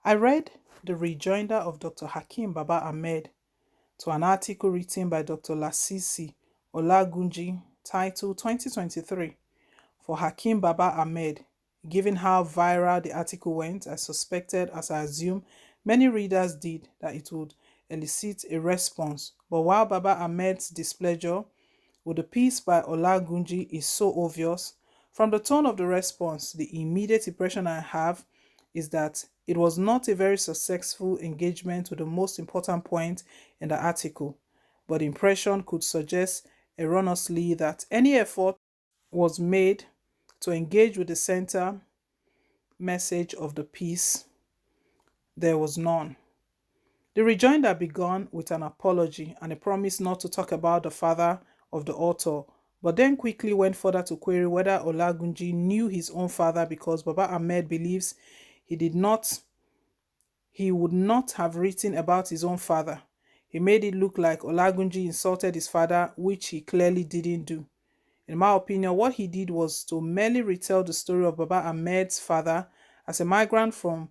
I read the rejoinder of Dr. Hakeem Baba Ahmed to an article written by Dr. Lasisi Olagunji titled 2023 for Hakeem Baba Ahmed. Given how viral the article went, I suspected, as I assume many readers did, that it would elicit a response. But while Baba Ahmed's displeasure with the piece by Olagunji is so obvious, from the tone of the response, the immediate impression I have is that it was not a very successful engagement with the most important point in the article, but the impression could suggest erroneously that any effort was made to engage with the center message of the piece. There was none. The rejoinder began with an apology and a promise not to talk about the father of the author, but then quickly went further to query whether Olagunji knew his own father, because Baba Ahmed believes he did not he would not have written about his own father. He made it look like Olagunji insulted his father, which he clearly didn't do. In my opinion, what he did was to merely retell the story of Baba Ahmed's father as a migrant from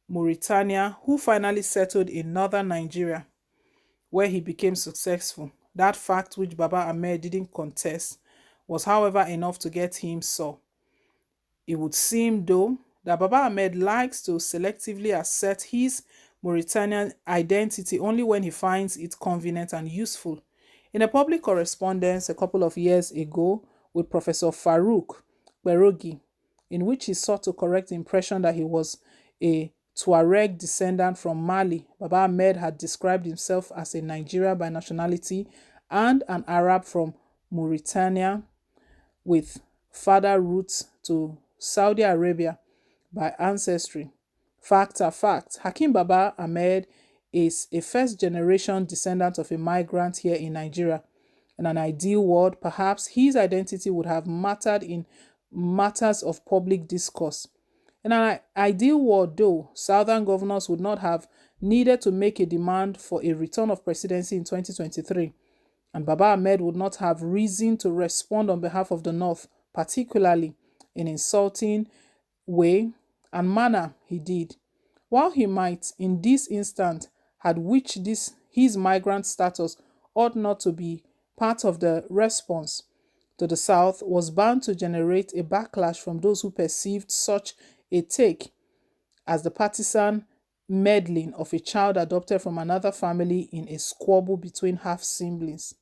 Mauritania who finally settled in northern Nigeria, where he became successful. That fact, which Baba Ahmed didn't contest, was however enough to get him sore. It would seem, though, that Baba Ahmed likes to selectively assert his Mauritanian identity only when he finds it convenient and useful. In a public correspondence a couple of years ago with Professor Farouk Berogi, in which he sought to correct the impression that he was a Tuareg descendant from Mali, Baba Ahmed had described himself as a Nigerian by nationality and an Arab from Mauritania with father roots to Saudi Arabia by ancestry. Fact are facts. Hakeem Baba Ahmed is a first generation descendant of a migrant here in Nigeria. In an ideal world, perhaps his identity would have mattered in matters of public discourse. In an ideal world, though, southern governors would not have needed to make a demand for a return of presidency in 2023, and Baba Ahmed would not have reason to respond on behalf of the North, particularly in insulting way and manner he did. While he might, in this instant, had wished his migrant status ought not to be part of the response to the South, was bound to generate a backlash from those who perceived such a take as the partisan meddling of a child adopted from another family in a squabble between half-siblings.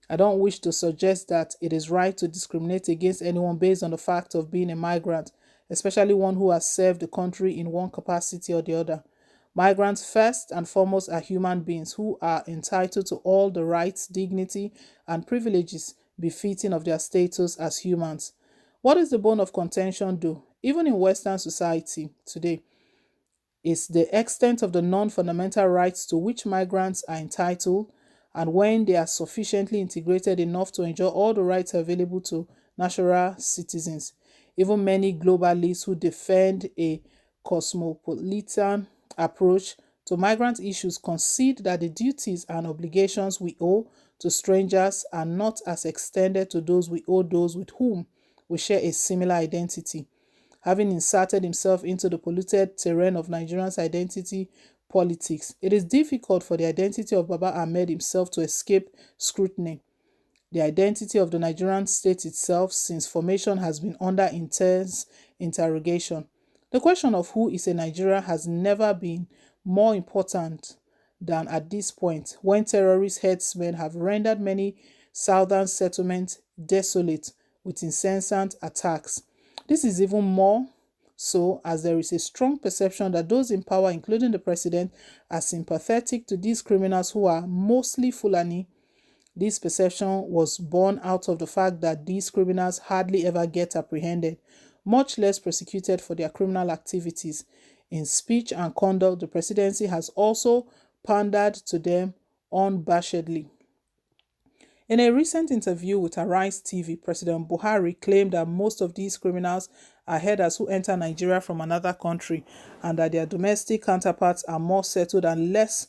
I don't wish to suggest that it is right to discriminate against anyone based on the fact of being a migrant, especially one who has served the country in one capacity or the other. Migrants, first and foremost, are human beings who are entitled to all the rights, dignity, and privileges befitting of their status as humans. What is the bone of contention, though, even in Western society today, is the extent of the non-fundamental rights to which migrants are entitled, and when they are sufficiently integrated enough to enjoy all the rights available to natural citizens. Even many globalists who defend a cosmopolitan approach to migrant issues concede that the duties and obligations we owe to strangers are not as extended to those we owe those with whom we share a similar identity. Having inserted himself into the polluted terrain of Nigerians' identity politics, it is difficult for the identity of Baba Ahmed himself to escape scrutiny. The identity of the Nigerian state itself since formation has been under intense interrogation. The question of who is a Nigerian has never been more important than at this point, when terrorist herdsmen have rendered many southern settlements desolate with incessant attacks. This is even more so as there is a strong perception that those in power, including the president, are sympathetic to these criminals who are mostly Fulani. This perception was born out of the fact that these criminals hardly ever get apprehended, much less prosecuted for their criminal activities. In speech and conduct, the presidency has also pandered to them unabashedly. In a recent interview with Arise TV, President Buhari claimed that most of these criminals are herders who enter Nigeria from another country and that their domestic counterparts are more settled and less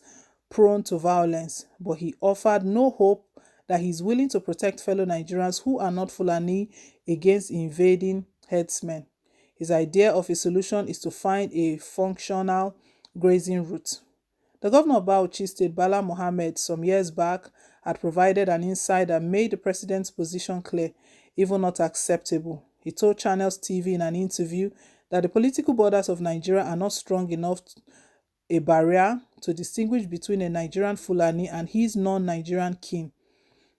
prone to violence. But he offered no hope that he is willing to protect fellow Nigerians who are not Fulani against invading herdsmen. His idea of a solution is to find a functional grazing route. The governor of Bauchi State, Bala Mohammed, some years back, had provided an insight that made the president's position clear, even not acceptable. He told Channels TV in an interview that the political borders of Nigeria are not strong enough a barrier to distinguish between a Nigerian Fulani and his non-Nigerian kin.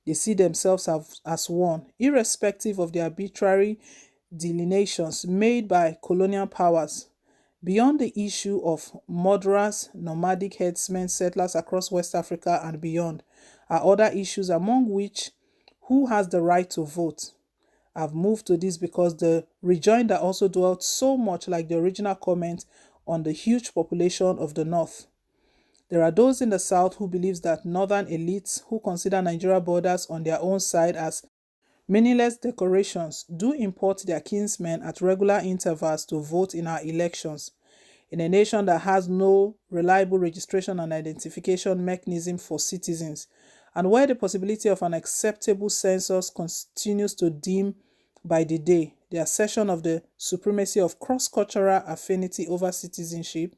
They see themselves as one, irrespective of the arbitrary delineations made by colonial powers. Beyond the issue of murderers, nomadic herdsmen, settlers across West Africa and beyond, are other issues among which who has the right to vote. I've moved to this because the rejoinder also dwelt so much like the original comment on the huge population of the North. There are those in the South who believe that northern elites who consider Nigeria borders on their own side as meaningless decorations do import their kinsmen at regular intervals to vote in our elections. In a nation that has no reliable registration and identification mechanism for citizens, and where the possibility of an acceptable census continues to dim by the day, the assertion of the supremacy of cross-cultural affinity over citizenship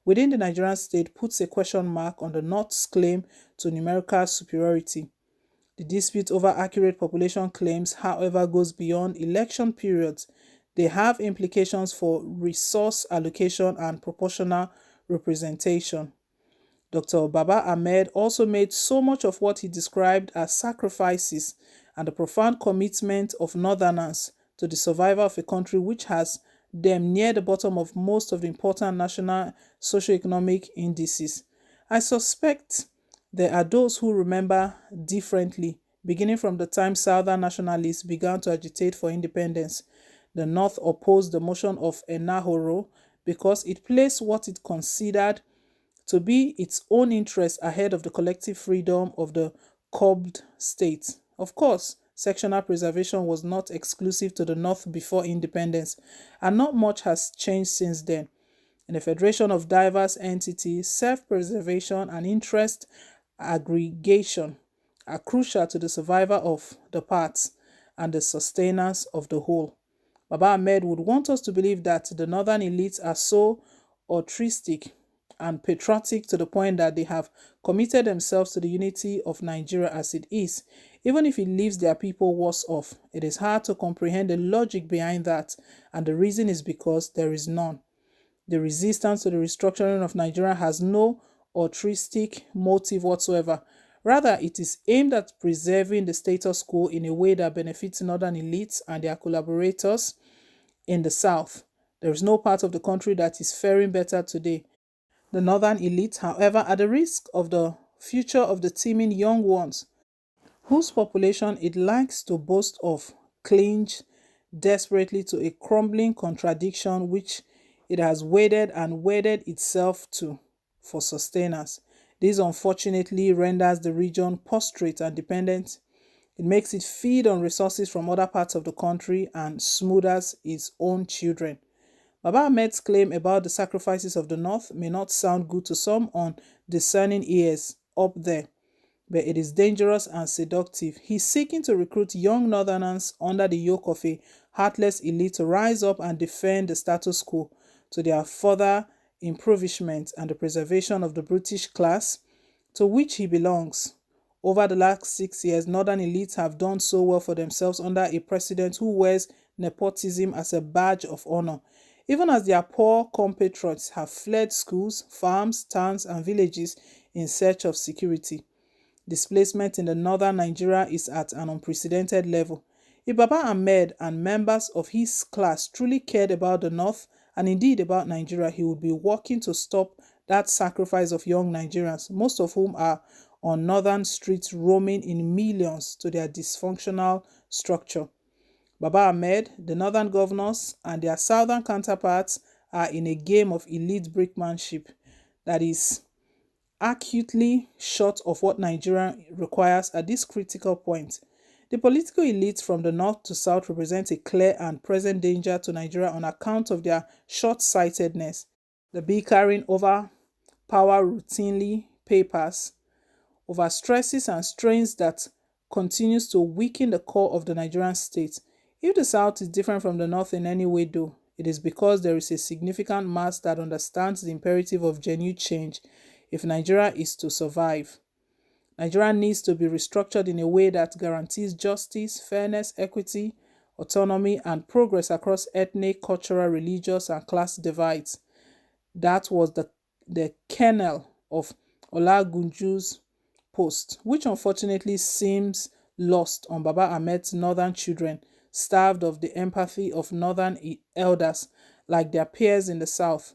within the Nigerian state puts a question mark on the North's claim to numerical superiority. The dispute over accurate population claims, however, goes beyond election periods. They have implications for resource allocation and proportional representation. Dr. Baba Ahmed also made so much of what he described as sacrifices and the profound commitment of Northerners to the survival of a country which has them near the bottom of most of the important national socioeconomic indices. I suspect there are those who remember differently, beginning from the time Southern nationalists began to agitate for independence. The North opposed the motion of Enahoro because it placed what it considered to be its own interest ahead of the collective freedom of the curbed state. Of course, sectional preservation was not exclusive to the North before independence, and not much has changed since then. In a federation of diverse entities, self-preservation and interest aggregation are crucial to the survival of the parts and the sustenance of the whole. Baba Ahmed would want us to believe that the northern elites are so altruistic and patriotic to the point that they have committed themselves to the unity of Nigeria as it is, even if it leaves their people worse off. It is hard to comprehend the logic behind that, and the reason is because there is none. The resistance to the restructuring of Nigeria has no altruistic motive whatsoever. Rather, it is aimed at preserving the status quo in a way that benefits northern elites and their collaborators in the south. There is no part of the country that is faring better today. The northern elite, however, at the risk of the future of the teeming young ones, whose population it likes to boast of, clinch desperately to a crumbling contradiction which it has waded and wedded itself to for sustenance. This unfortunately renders the region prostrate and dependent. It makes it feed on resources from other parts of the country and smothers its own children. Baba Ahmed's claim about the sacrifices of the North may not sound good to some on discerning ears up there, but it is dangerous and seductive. He's seeking to recruit young Northerners under the yoke of a heartless elite to rise up and defend the status quo to their further impoverishment and the preservation of the British class to which he belongs. Over the last 6 years, Northern elites have done so well for themselves under a president who wears nepotism as a badge of honor, even as their poor compatriots have fled schools, farms, towns, and villages in search of security. Displacement in the northern Nigeria is at an unprecedented level. If Baba Ahmed and members of his class truly cared about the North and indeed about Nigeria, he would be working to stop that sacrifice of young Nigerians, most of whom are on northern streets roaming in millions to their dysfunctional structure. Baba Ahmed, the northern governors, and their southern counterparts are in a game of elite brickmanship that is acutely short of what Nigeria requires at this critical point. The political elites from the north to south represent a clear and present danger to Nigeria on account of their short-sightedness. The bickering over power routinely papers over stresses and strains that continues to weaken the core of the Nigerian state. If the South is different from the North in any way, though, It is because there is a significant mass that understands the imperative of genuine change if Nigeria is to survive. Nigeria needs to be restructured in a way that guarantees justice, fairness, equity, autonomy, and progress across ethnic, cultural, religious, and class divides. That was the kernel of Olagunju's post, which unfortunately seems lost on Baba Ahmed's northern children, starved of the empathy of northern elders like their peers in the south.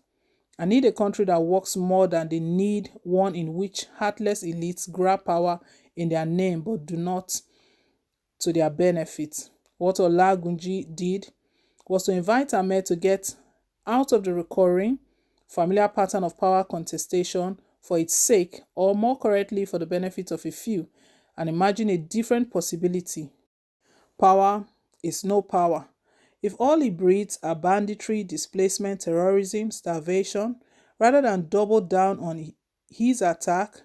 I need a country that works more than they need one in which heartless elites grab power in their name but do not to their benefit. What Olagunji did was to invite Ahmed to get out of the recurring, familiar pattern of power contestation for its sake, or more correctly, for the benefit of a few, and imagine a different possibility. Power is no power. If all it breeds are banditry, displacement, terrorism, starvation, rather than double down on his attack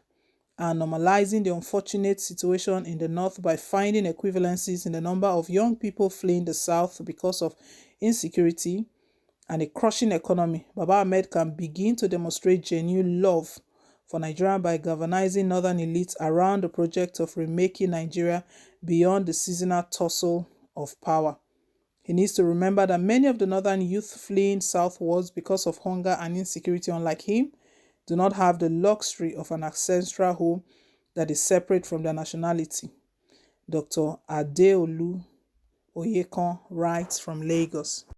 and normalizing the unfortunate situation in the north by finding equivalencies in the number of young people fleeing the south because of insecurity and a crushing economy, Baba Ahmed can begin to demonstrate genuine love for Nigeria by galvanizing northern elites around the project of remaking Nigeria beyond the seasonal tussle of power. He needs to remember that many of the northern youth fleeing southwards because of hunger and insecurity, unlike him, do not have the luxury of an ancestral home that is separate from their nationality. Dr. Adeolu Oyekan writes from Lagos.